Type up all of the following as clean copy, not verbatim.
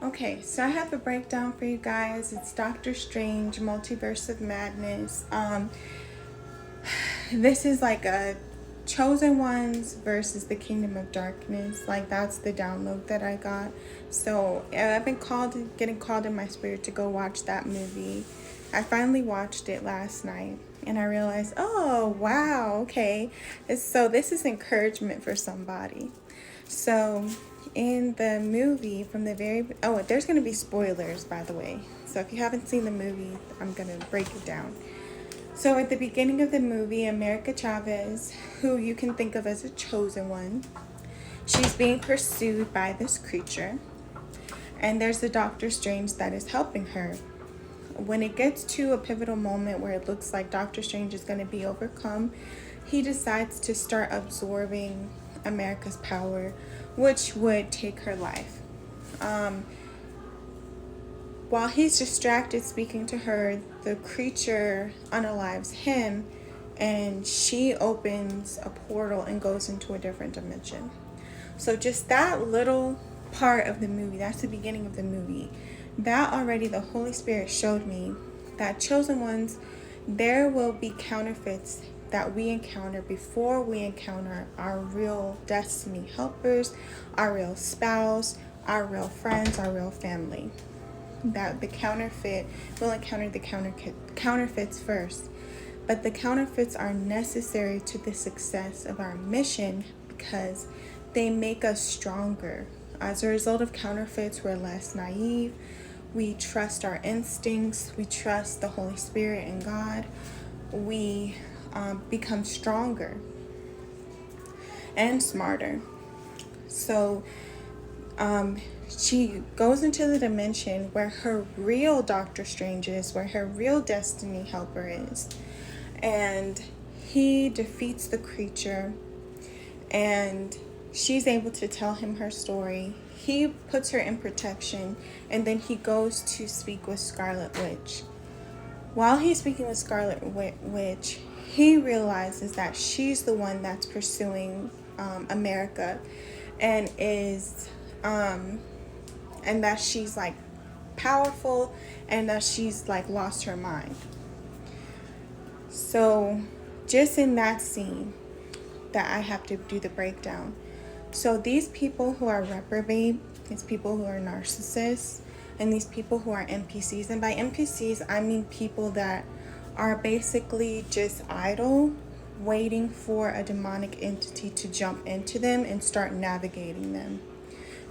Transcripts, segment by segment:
Okay, so I have a breakdown for you guys. It's Doctor Strange, Multiverse of Madness. This is like a Chosen Ones versus the Kingdom of Darkness. Like that's the download that I got. So I've been getting called in my spirit to go watch that movie. I finally watched it last night, and I realized, oh wow, okay. So this is encouragement for somebody. So in the movie, from the very there's going to be spoilers, by the way. So if you haven't seen the movie, I'm going to break it down. So at the beginning of the movie, America Chavez, who you can think of as a chosen one, she's being pursued by this creature, and there's the Doctor Strange that is helping her. When it gets to a pivotal moment where it looks like Doctor Strange is going to be overcome, he decides to start absorbing America's power, which would take her life. While he's distracted speaking to her, the creature unalives him, and she opens a portal and goes into a different dimension. So just that little part of the movie, that's the beginning of the movie, that already the Holy Spirit showed me that chosen ones, there will be counterfeits that we encounter before we encounter our real destiny helpers, our real spouse, our real friends, our real family. That the counterfeit will encounter the counterfeits first. But the counterfeits are necessary to the success of our mission because they make us stronger. As a result of counterfeits, we're less naive. We trust our instincts. We trust the Holy Spirit and God. We become stronger and smarter. So she goes into the dimension where her real Doctor Strange is, where her real destiny helper is. And he defeats the creature, and she's able to tell him her story. He puts her in protection, and then he goes to speak with Scarlet Witch. While he's speaking with Scarlet Witch, he realizes that she's the one that's pursuing America, and is and that she's like powerful, and that she's like lost her mind. So just in that scene that I have to do the breakdown. So these people who are reprobate, these people who are narcissists, and these people who are NPCs, and by NPCs I mean people that are basically just idle, waiting for a demonic entity to jump into them and start navigating them,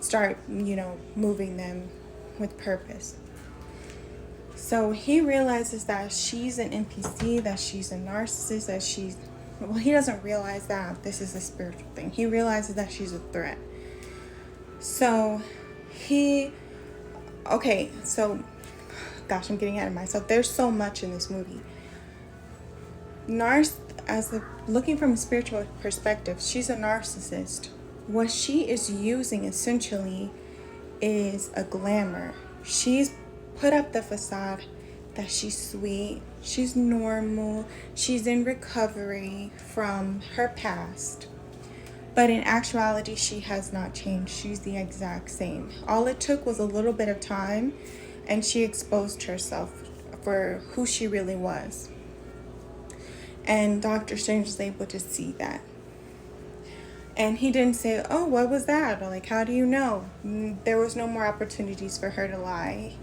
start moving them with purpose. So he realizes that she's an NPC, that she's a narcissist, that she's, well, he doesn't realize that this is a spiritual thing. He realizes that she's a threat. So gosh, I'm getting ahead of myself. There's so much in this movie. Looking from a spiritual perspective, she's a narcissist. What she is using essentially is a glamour. She's put up the facade that she's sweet, she's normal, she's in recovery from her past. But in actuality, she has not changed. She's the exact same. All it took was a little bit of time, and she exposed herself for who she really was. And Dr. Strange was able to see that. And he didn't say, oh, what was that? Or like, how do you know? There was no more opportunities for her to lie.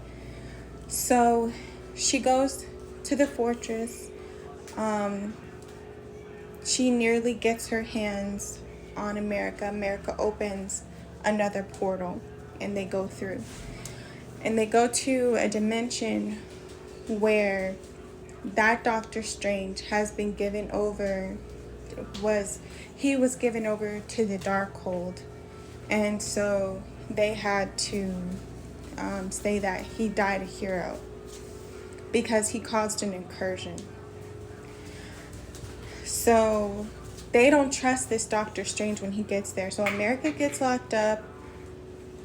So she goes to the fortress. She nearly gets her hands on America. America opens another portal, and they go through. And they go to a dimension where that Doctor Strange has been given over, he was given over to the Darkhold. And so they had to say that he died a hero because he caused an incursion. So they don't trust this Doctor Strange when he gets there. So America gets locked up.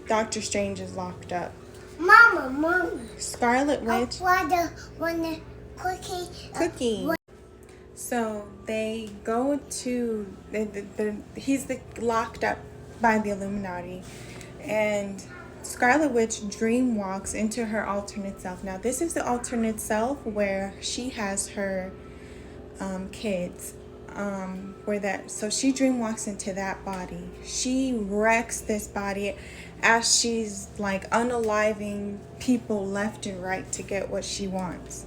Doctor Strange is locked up. Mama. Scarlet Witch. Want cookie. So they go to he's locked up by the Illuminati, and Scarlet Witch dream walks into her alternate self. Now, this is the alternate self where she has her kids. So she dream walks into that body. She wrecks this body as she's like unaliving people left and right to get what she wants.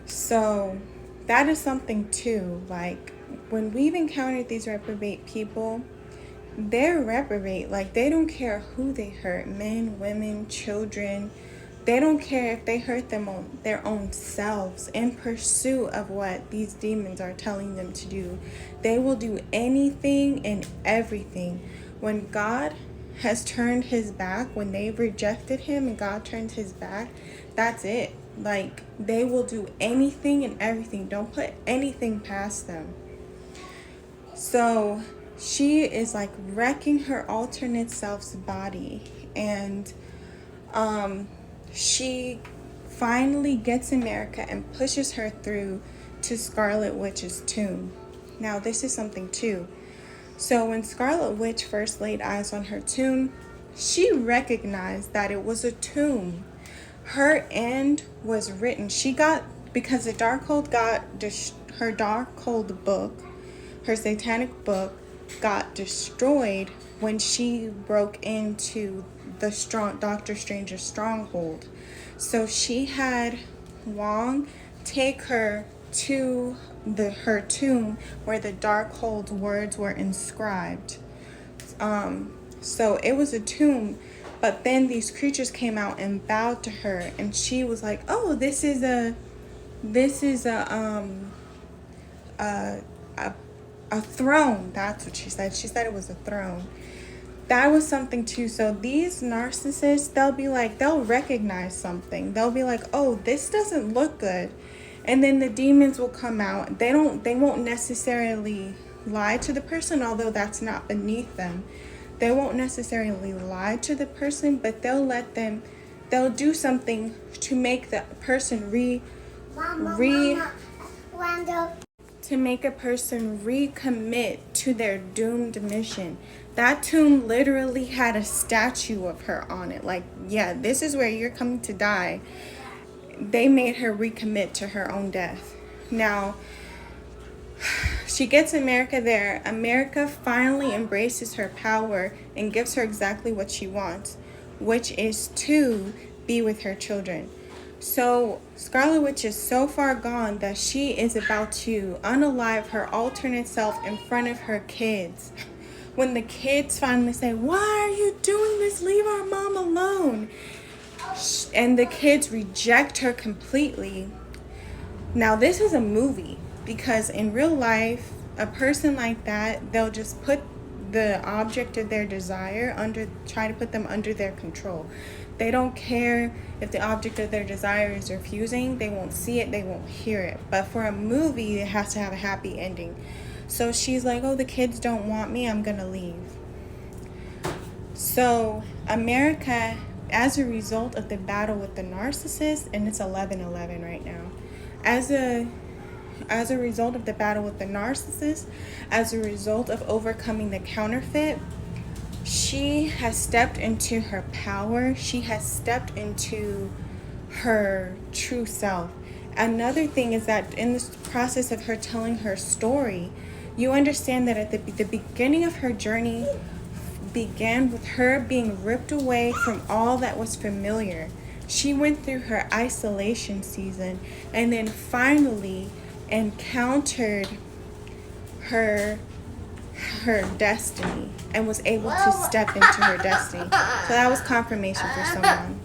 So that is something too. Like when we've encountered these reprobate people, they're reprobate. Like they don't care who they hurt, men, women, children. They don't care if they hurt them on their own selves in pursuit of what these demons are telling them to do. They will do anything and everything. When God has turned his back, when they've rejected him and God turned his back, that's it. Like they will do anything and everything. Don't put anything past them. So she is like wrecking her alternate self's body, and she finally gets America and pushes her through to Scarlet Witch's tomb. Now this is something too. So when Scarlet Witch first laid eyes on her tomb, she recognized that it was a tomb. Her end was written. Because the Darkhold got her Darkhold book, her satanic book, got destroyed when she broke into the Doctor Strange's stronghold. So she had Wong take her to her tomb where the Darkhold's words were inscribed. So it was a tomb, but then these creatures came out and bowed to her, and she was like, "Oh, this is a throne." That's what she said. She said it was a throne. That was something too. So these narcissists, they'll recognize something. They'll be like, "Oh, this doesn't look good." And then the demons will come out. They won't necessarily lie to the person, although that's not beneath them. They won't necessarily lie to the person, but they'll do something to make the person recommit to their doomed mission. That tomb literally had a statue of her on it. Like, yeah, this is where you're coming to die. They made her recommit to her own death. Now, she gets America there. America finally embraces her power and gives her exactly what she wants, which is to be with her children. So Scarlet Witch is so far gone that she is about to unalive her alternate self in front of her kids. When the kids finally say, "Why are you doing this? Leave our mom alone." And the kids reject her completely. Now this is a movie, because in real life, a person like that, they'll just put the object of their desire try to put them under their control. They don't care if the object of their desire is refusing. They won't see it, they won't hear it. But for a movie, it has to have a happy ending. So she's like, "Oh, the kids don't want me, I'm gonna leave." So America, as a result of the battle with the narcissist, and it's 11/11 right now, as a result of the battle with the narcissist, as a result of overcoming the counterfeit, she has stepped into her power. She has stepped into her true self. Another thing is that in this process of her telling her story, you understand that at the beginning of her journey began with her being ripped away from all that was familiar. She went through her isolation season and then finally encountered her destiny and was able to step into her destiny. So that was confirmation for someone.